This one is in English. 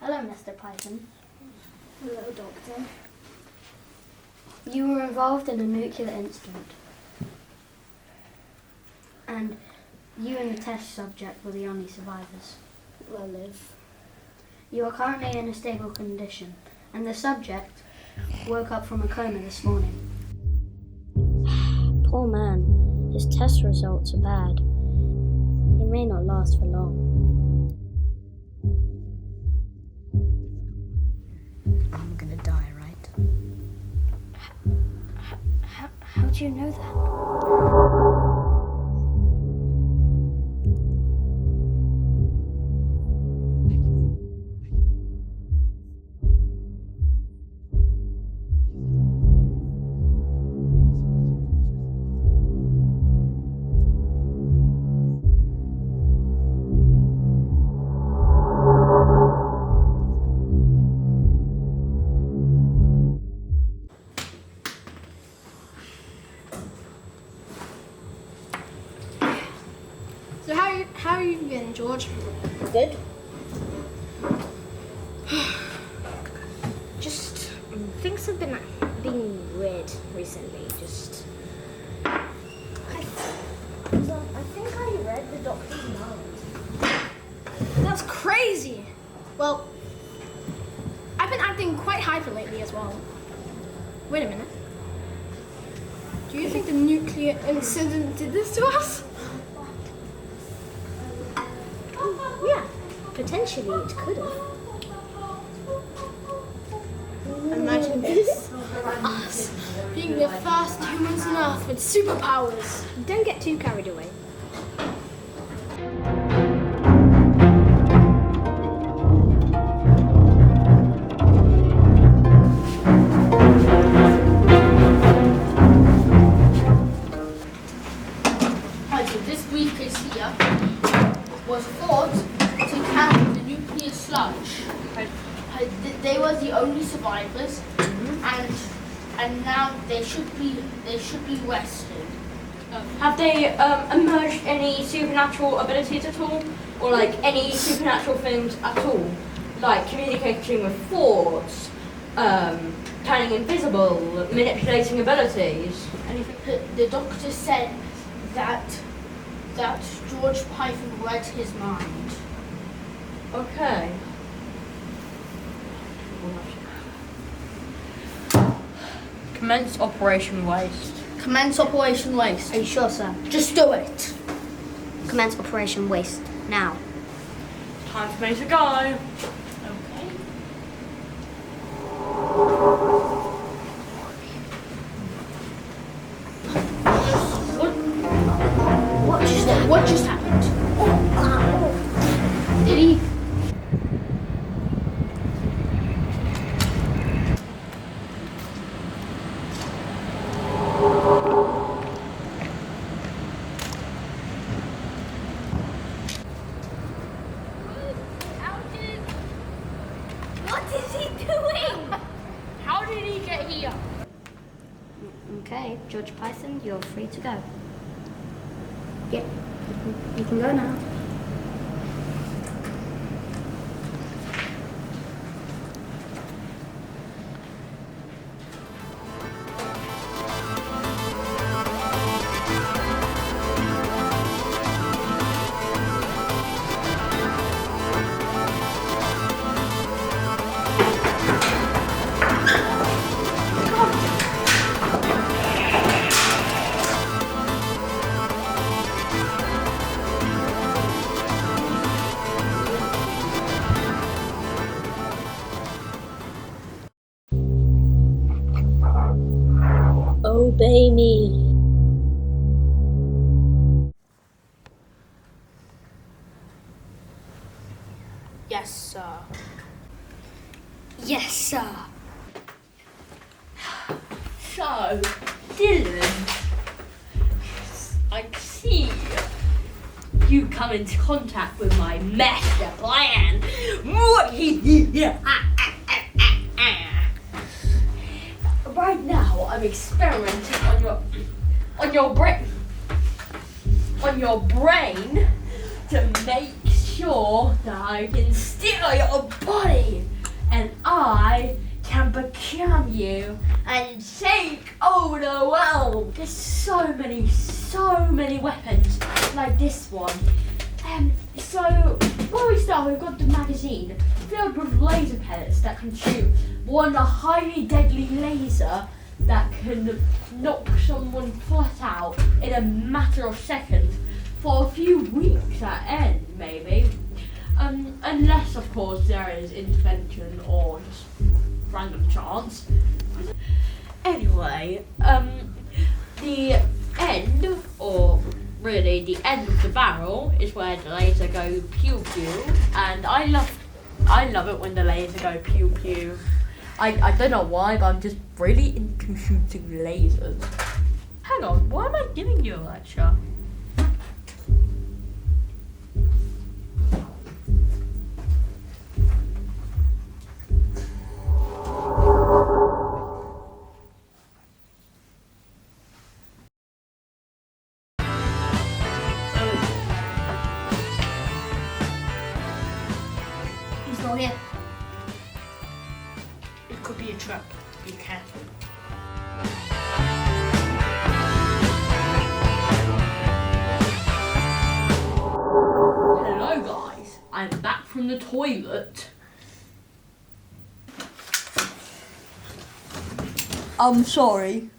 Hello, Mr. Python. Hello, Doctor. You were involved in a nuclear incident. And you and the test subject were the only survivors. Well, Liv. You are currently in a stable condition, and the subject woke up from a coma this morning. Poor man. His test results are bad. He may not last for long. I'm gonna die, right? How do you know that? So how are you been, George? Good. Just Things have been being weird recently. I think I read the doctor's mind. that's crazy. Well, I've been acting quite hyper lately as well. Wait a minute. Do you think the nuclear incident did this to us? Yeah, potentially it could have. Imagine this. Us being the first humans on Earth with superpowers. Don't get too carried away. Right, so this briefcase here was thought to carry the nuclear sludge. They were the only survivors, and now they should be rested. Have they emerged any supernatural abilities at all? Or like any supernatural things at all? Like communicating with thoughts, turning invisible, manipulating abilities, anything? The doctor said that George Python read his mind. Okay. Commence Operation Waste. Commence Operation Waste. Are you sure, sir? Just do it. Commence Operation Waste now. Time for me to go. Okay. What just happened? Did he? What is he doing? How did he get here? Okay, George Python, you're free to go. Yep, you can go now. Obey me. Yes, sir. Yes, sir. So, Dylan, I see you come into contact with my master plan. Right now, I'm experimenting on your brain to make sure that I can steal your body and I can become you and take over the world. There's so many weapons like this one. So before we start, we've got the magazine filled with laser pellets that can shoot one highly deadly laser that can knock someone flat out in a matter of seconds for a few weeks at end, maybe. Unless, of course, there is intervention or just random chance. Anyway, the end, or really the end of the barrel, is where the laser go pew pew, and I love it when the laser go pew pew. I don't know why, but I'm just really into shooting lasers. Hang on, why am I giving you a lecture? He's not here. It could be a trap. Be careful. Hello guys, I'm back from the toilet. I'm sorry,